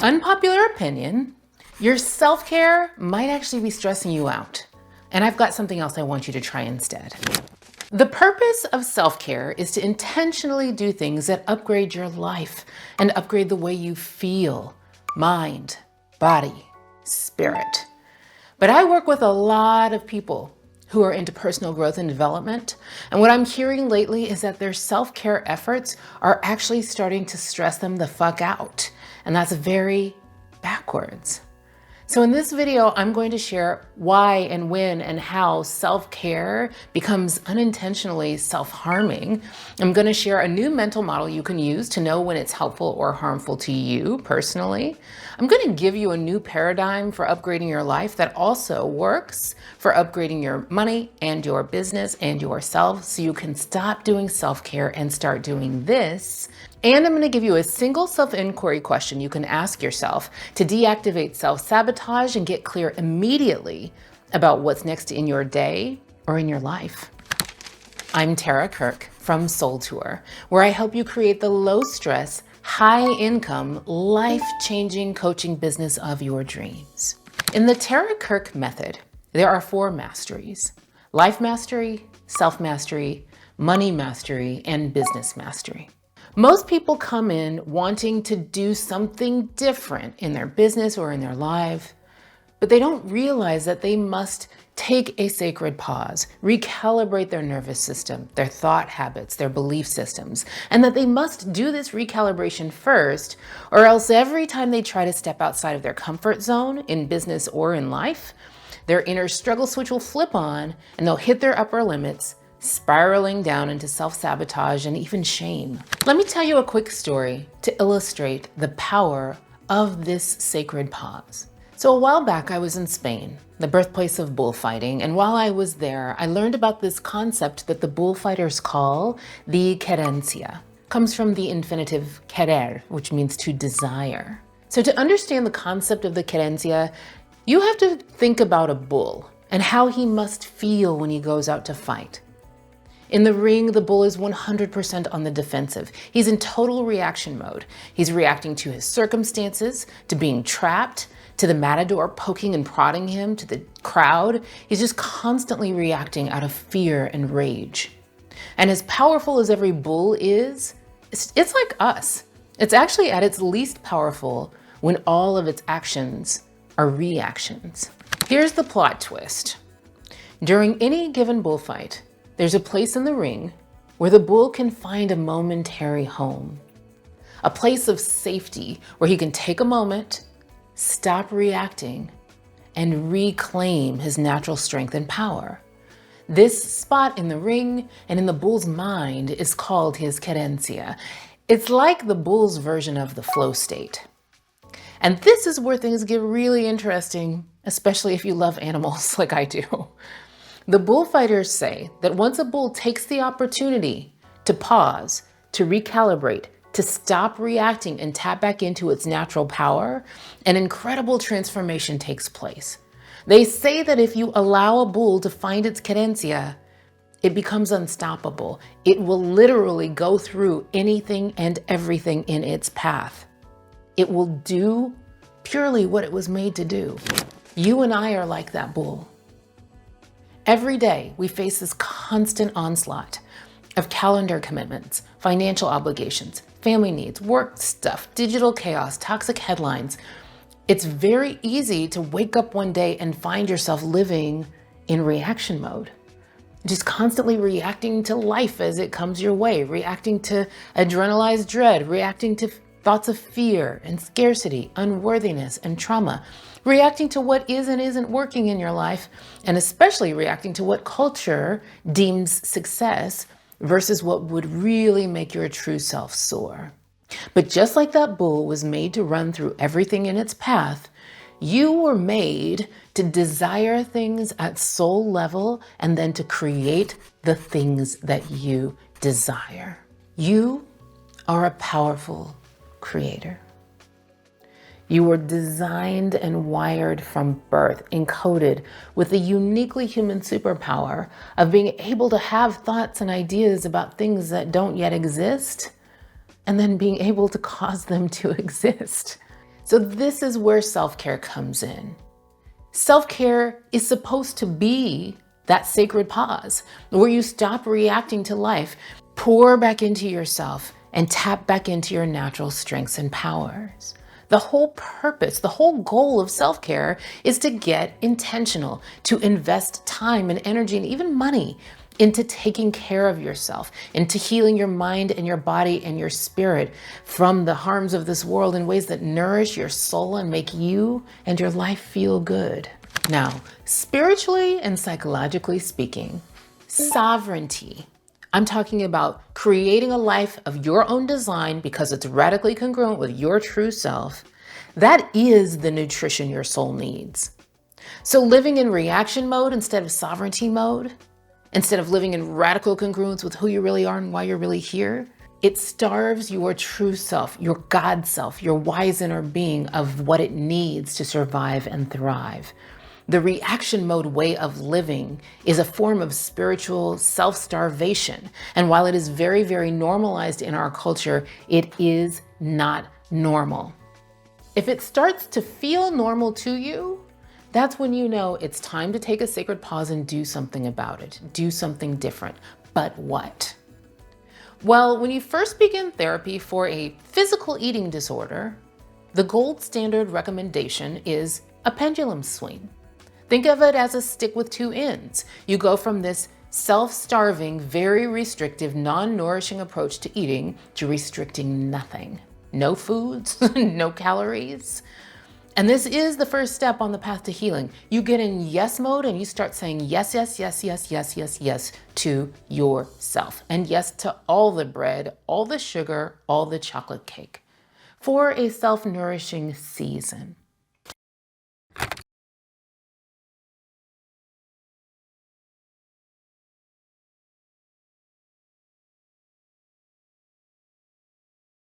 Unpopular opinion, your self-care might actually be stressing you out. And I've got something else I want you to try instead. The purpose of self-care is to intentionally do things that upgrade your life and upgrade the way you feel, mind, body, spirit. But I work with a lot of people who are into personal growth and development. And what I'm hearing lately is that their self-care efforts are actually starting to stress them the fuck out. And that's very backwards. So in this video, I'm going to share why and when and how self-care becomes unintentionally self-harming. I'm going to share a new mental model you can use to know when it's helpful or harmful to you personally. I'm going to give you a new paradigm for upgrading your life that also works for upgrading your money and your business and yourself so you can stop doing self-care and start doing this. And I'm going to give you a single self-inquiry question you can ask yourself to deactivate self-sabotage and get clear immediately about what's next in your day or in your life. I'm Kirke from Soul Tour, where I help you create the low-stress, high-income, life-changing coaching business of your dreams. In the Kirke method, there are 4 masteries: life mastery, self-mastery, money mastery, and business mastery. Most people come in wanting to do something different in their business or in their life, but they don't realize that they must take a sacred pause, recalibrate their nervous system, their thought habits, their belief systems, and that they must do this recalibration first, or else every time they try to step outside of their comfort zone in business or in life, their inner struggle switch will flip on and they'll hit their upper limits, spiraling down into self-sabotage and even shame. Let me tell you a quick story to illustrate the power of this sacred pause. So a while back, I was in Spain, the birthplace of bullfighting, and while I was there, I learned about this concept that the bullfighters call the querencia. It comes from the infinitive querer, which means to desire. So to understand the concept of the querencia, you have to think about a bull and how he must feel when he goes out to fight. In the ring, the bull is 100% on the defensive. He's in total reaction mode. He's reacting to his circumstances, to being trapped, to the matador poking and prodding him, to the crowd. He's just constantly reacting out of fear and rage. And as powerful as every bull is, it's like us. It's actually at its least powerful when all of its actions are reactions. Here's the plot twist. During any given bullfight, there's a place in the ring where the bull can find a momentary home, a place of safety where he can take a moment, stop reacting, and reclaim his natural strength and power. This spot in the ring and in the bull's mind is called his querencia. It's like the bull's version of the flow state. And this is where things get really interesting, especially if you love animals like I do. The bullfighters say that once a bull takes the opportunity to pause, to recalibrate, to stop reacting and tap back into its natural power, an incredible transformation takes place. They say that if you allow a bull to find its querencia, it becomes unstoppable. It will literally go through anything and everything in its path. It will do purely what it was made to do. You and I are like that bull. Every day, we face this constant onslaught of calendar commitments, financial obligations, family needs, work stuff, digital chaos, toxic headlines. It's very easy to wake up one day and find yourself living in reaction mode, just constantly reacting to life as it comes your way, reacting to adrenalized dread, reacting to thoughts of fear and scarcity, unworthiness and trauma, reacting to what is and isn't working in your life, and especially reacting to what culture deems success versus what would really make your true self soar. But just like that bull was made to run through everything in its path, you were made to desire things at soul level and then to create the things that you desire. You are a powerful creator. You were designed and wired from birth, encoded with the uniquely human superpower of being able to have thoughts and ideas about things that don't yet exist, and then being able to cause them to exist. So this is where self-care comes in. Self-care is supposed to be that sacred pause where you stop reacting to life, pour back into yourself, and tap back into your natural strengths and powers. The whole purpose, the whole goal of self-care is to get intentional, to invest time and energy and even money into taking care of yourself, into healing your mind and your body and your spirit from the harms of this world in ways that nourish your soul and make you and your life feel good. Now, spiritually and psychologically speaking, sovereignty. I'm talking about creating a life of your own design because it's radically congruent with your true self. That is the nutrition your soul needs. So living in reaction mode instead of sovereignty mode, instead of living in radical congruence with who you really are and why you're really here, it starves your true self, your God self, your wise inner being of what it needs to survive and thrive. The reaction mode way of living is a form of spiritual self-starvation. And while it is very, very normalized in our culture, it is not normal. If it starts to feel normal to you, that's when you know it's time to take a sacred pause and do something about it. Do something different. But what? Well, when you first begin therapy for a physical eating disorder, the gold standard recommendation is a pendulum swing. Think of it as a stick with two ends. You go from this self-starving, very restrictive, non-nourishing approach to eating to restricting nothing. No foods, no calories. And this is the first step on the path to healing. You get in yes mode and you start saying yes, yes, yes, yes, yes, yes, yes to yourself. And yes to all the bread, all the sugar, all the chocolate cake for a self-nourishing season.